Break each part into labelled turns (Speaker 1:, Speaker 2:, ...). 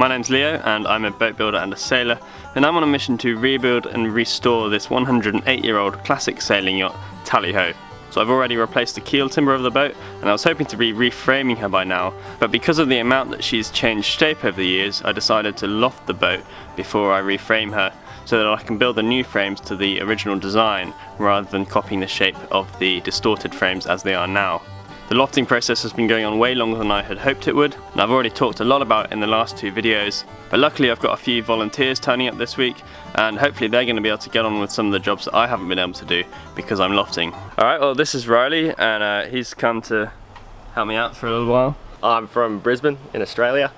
Speaker 1: My name's Leo and I'm a boat builder and a sailor, and I'm on a mission to rebuild and restore this 108-year-old classic sailing yacht, Tally-Ho. So I've already replaced the keel timber of the boat, and I was hoping to be reframing her by now, but because of the amount that she's changed shape over the years, I decided to loft the boat before I reframe her, so that I can build the new frames to the original design rather than copying the shape of the distorted frames as they are now. The lofting process has been going on way longer than I had hoped it would, and I've already talked a lot about it in the last two videos, but luckily I've got a few volunteers turning up this week, and hopefully they're going to be able to get on with some of the jobs that I haven't been able to do because I'm lofting. Alright, well this is Riley, and he's come to help me out for a little while.
Speaker 2: I'm from Brisbane in Australia,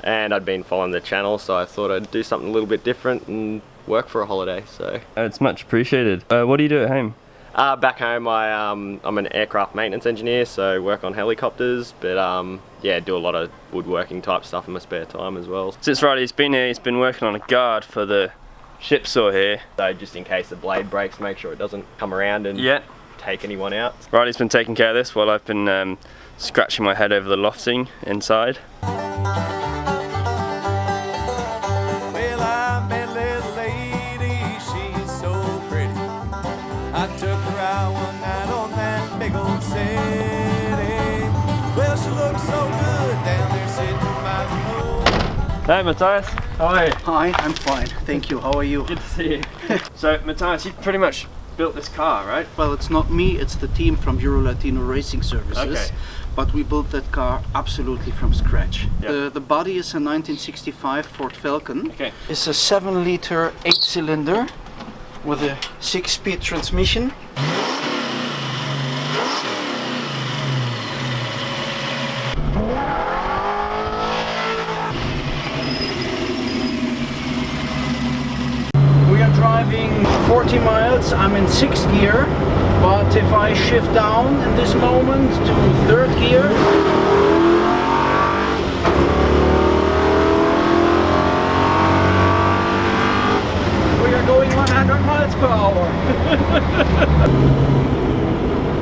Speaker 2: and I'd been following the channel, so I thought I'd do something a little bit different and work for a holiday. So
Speaker 1: it's much appreciated. What do you do at home?
Speaker 2: Back home, I'm an aircraft maintenance engineer, so work on helicopters, but yeah, do a lot of woodworking type stuff in my spare time as well.
Speaker 1: Since Riley's been here, he's been working on a guard for the ship saw here.
Speaker 2: So just in case the blade breaks, make sure it doesn't come around and take anyone out.
Speaker 1: Riley's been taking care of this while I've been scratching my head over the lofting inside. Hey Matthias, how are you?
Speaker 3: Hi, I'm fine, thank you. How are you?
Speaker 1: Good to see you. So Matthias, you pretty much built this car, right?
Speaker 3: Well, it's not me, it's the team from Euro Latino Racing Services.
Speaker 1: Okay.
Speaker 3: But we built that car absolutely from scratch.
Speaker 1: Yeah.
Speaker 3: The body is a 1965 Ford Falcon.
Speaker 1: Okay.
Speaker 3: It's a 7-liter 8-cylinder with a 6-speed transmission. Driving 40 miles, I'm in 6th gear, but if I shift down in this moment to 3rd gear, we are going 100 miles per hour.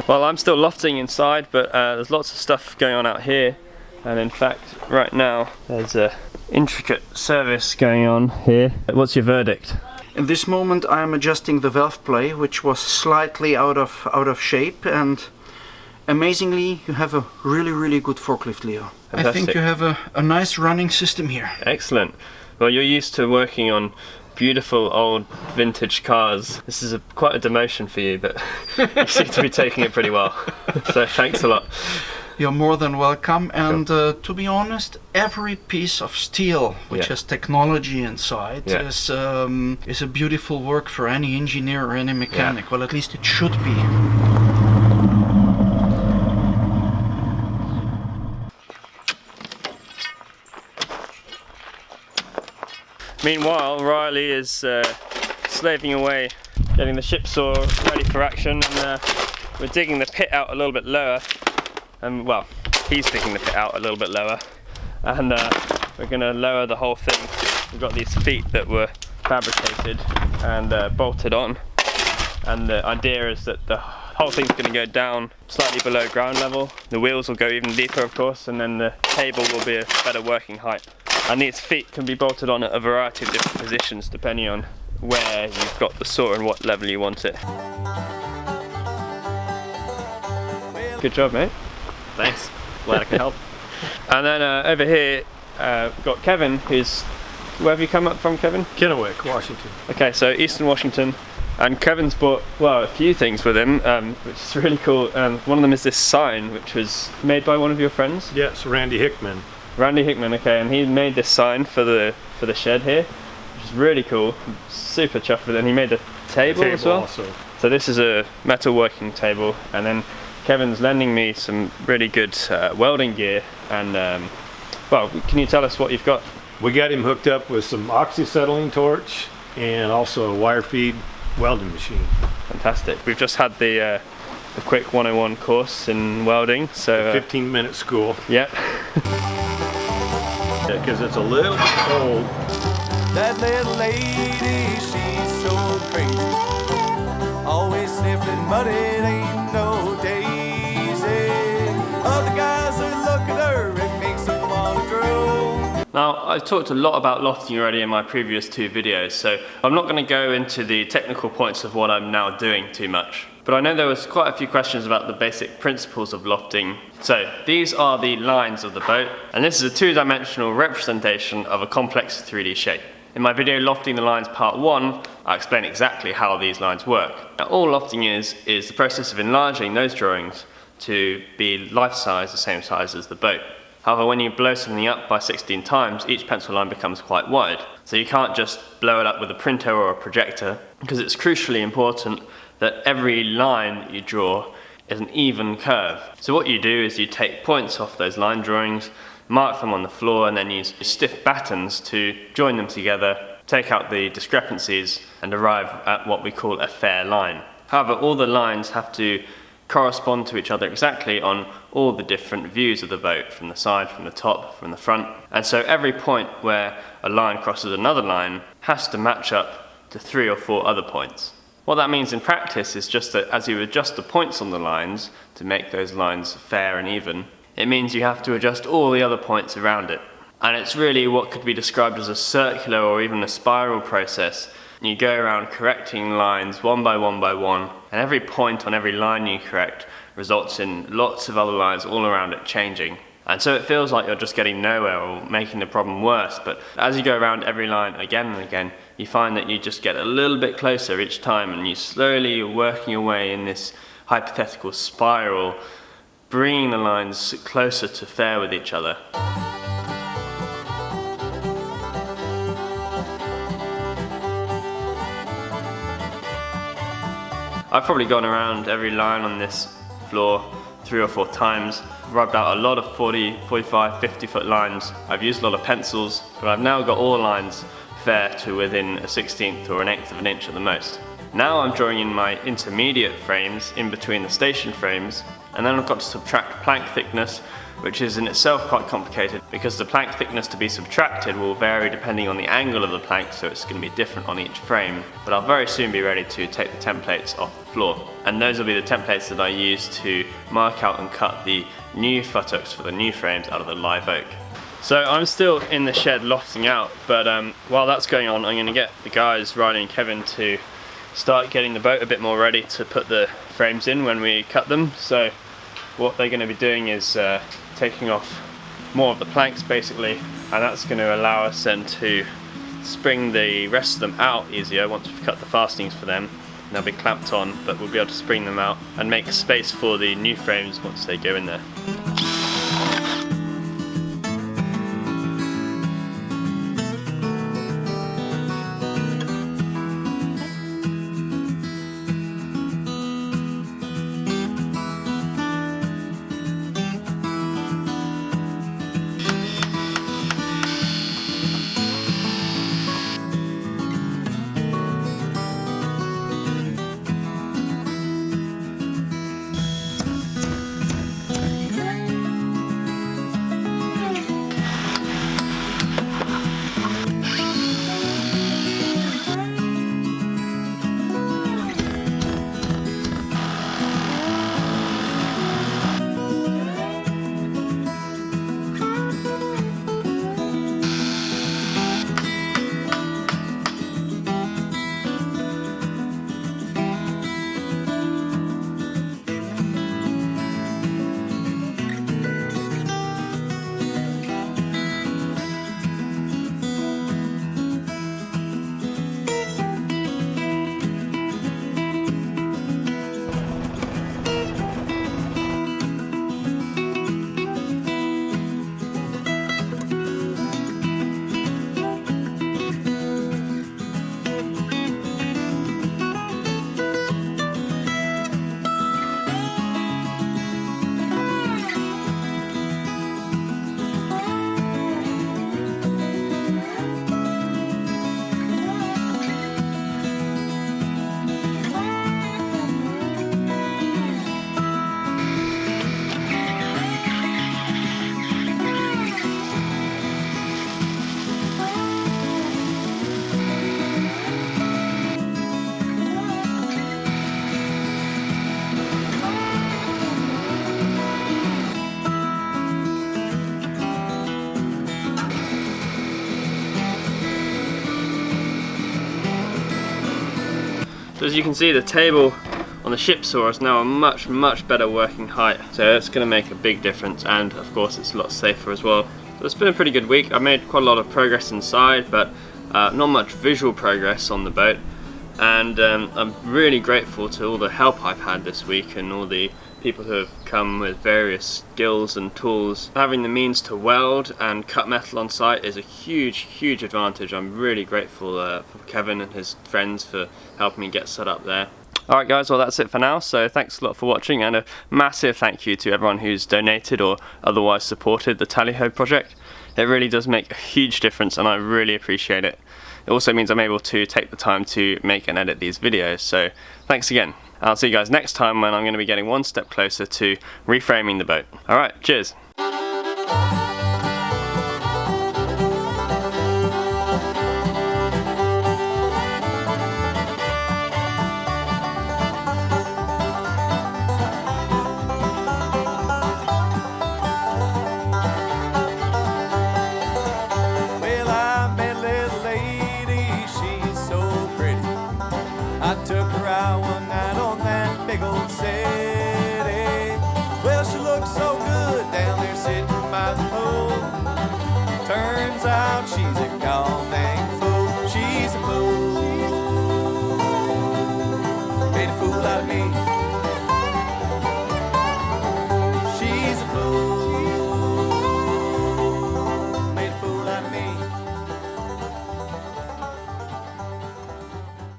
Speaker 1: Well, I'm still lofting inside, but there's lots of stuff going on out here, and in fact right now there's a intricate service going on here. What's your verdict?
Speaker 3: In this moment I am adjusting the valve play, which was slightly out of shape, and amazingly you have a really good forklift, Leo.
Speaker 1: Fantastic.
Speaker 3: I think you have a nice running system here.
Speaker 1: Excellent. Well, you're used to working on beautiful old vintage cars. This is quite a demotion for you, but you seem to be taking it pretty well. So thanks a lot.
Speaker 3: You're more than welcome, and to be honest, every piece of steel which has technology inside is a beautiful work for any engineer or any mechanic. Well, at least it should be.
Speaker 1: Meanwhile, Riley is slaving away, getting the ship saw ready for action, and we're digging the pit out a little bit lower. Well, he's digging the pit out a little bit lower, and we're going to lower the whole thing. We've got these feet that were fabricated and bolted on, and the idea is that the whole thing's going to go down slightly below ground level. The wheels will go even deeper, of course, and then the table will be a better working height. And these feet can be bolted on at a variety of different positions depending on where you've got the saw and what level you want it. Good job, mate.
Speaker 2: Thanks, glad I can help.
Speaker 1: And then over here we've got Kevin, who's, where have you come up from, Kevin?
Speaker 4: Kennewick, Washington.
Speaker 1: Okay, so Eastern Washington, and Kevin's brought, well, a few things with him, which is really cool. One of them is this sign, which was made by one of your friends?
Speaker 4: Yes, Randy Hickman.
Speaker 1: Randy Hickman, okay, and he made this sign for the shed here, which is really cool. I'm super chuffed with it, and he made a table as well.
Speaker 4: Also.
Speaker 1: So this is a metal working table, and then Kevin's lending me some really good welding gear, and well, can you tell us what you've got?
Speaker 4: We got him hooked up with some oxyacetylene torch and also a wire feed welding machine.
Speaker 1: Fantastic. We've just had the quick 101 course in welding, so
Speaker 4: 15-minute school.
Speaker 1: Yeah.
Speaker 4: Because it's a little cold.
Speaker 5: That little lady, she's so crazy. Always sniffing, but it ain't no daisy. Other guys that look at her, it makes them want to drool.
Speaker 1: Now, I've talked a lot about lofting already in my previous 2 videos, so I'm not going to go into the technical points of what I'm now doing too much. But I know there was quite a few questions about the basic principles of lofting. So, these are the lines of the boat, and this is a 2-dimensional representation of a complex 3D shape. In my video Lofting the Lines Part 1, I explain exactly how these lines work. Now, all lofting is the process of enlarging those drawings to be life-size, the same size as the boat. However, when you blow something up by 16 times, each pencil line becomes quite wide. So you can't just blow it up with a printer or a projector, because it's crucially important that every line that you draw is an even curve. So what you do is you take points off those line drawings, mark them on the floor, and then use stiff battens to join them together, take out the discrepancies, and arrive at what we call a fair line. However, all the lines have to correspond to each other exactly on all the different views of the boat, from the side, from the top, from the front. And so every point where a line crosses another line has to match up to 3 or 4 other points. What that means in practice is just that as you adjust the points on the lines to make those lines fair and even, it means you have to adjust all the other points around it. And it's really what could be described as a circular or even a spiral process. You go around correcting lines one by one by one, and every point on every line you correct results in lots of other lines all around it changing. And so it feels like you're just getting nowhere or making the problem worse, but as you go around every line again and again, you find that you just get a little bit closer each time, and you slowly are working your way in this hypothetical spiral, bringing the lines closer to fair with each other. I've probably gone around every line on this floor 3 or 4 times, rubbed out a lot of 40, 45, 50 foot lines. I've used a lot of pencils, but I've now got all the lines fair to within a 1/16 or an 1/8 of an inch at the most. Now I'm drawing in my intermediate frames in between the station frames, and then I've got to subtract plank thickness, which is in itself quite complicated because the plank thickness to be subtracted will vary depending on the angle of the plank, so it's going to be different on each frame. But I'll very soon be ready to take the templates off the floor, and those will be the templates that I use to mark out and cut the new futtocks for the new frames out of the live oak. So I'm still in the shed lofting out, but while that's going on, I'm going to get the guys, Riley and Kevin, to start getting the boat a bit more ready to put the frames in when we cut them. So what they're going to be doing is taking off more of the planks basically, and that's going to allow us then to spring the rest of them out easier once we've cut the fastenings for them. And they'll be clamped on, but we'll be able to spring them out and make space for the new frames once they go in there. So as you can see, the table on the ship saw is now a much better working height. So it's going to make a big difference, and of course it's a lot safer as well. So it's been a pretty good week. I've made quite a lot of progress inside, but not much visual progress on the boat. And I'm really grateful to all the help I've had this week and all the people who have come with various skills and tools. Having the means to weld and cut metal on site is a huge advantage. I'm really grateful for Kevin and his friends for helping me get set up there. Alright guys, well that's it for now, so thanks a lot for watching, and a massive thank you to everyone who's donated or otherwise supported the Tally-Ho project. It really does make a huge difference and I really appreciate it. It also means I'm able to take the time to make and edit these videos, so thanks again. I'll see you guys next time when I'm going to be getting one step closer to reframing the boat. Alright, cheers!
Speaker 5: Well, I met a little lady, she's so pretty. I took her out one night on that big old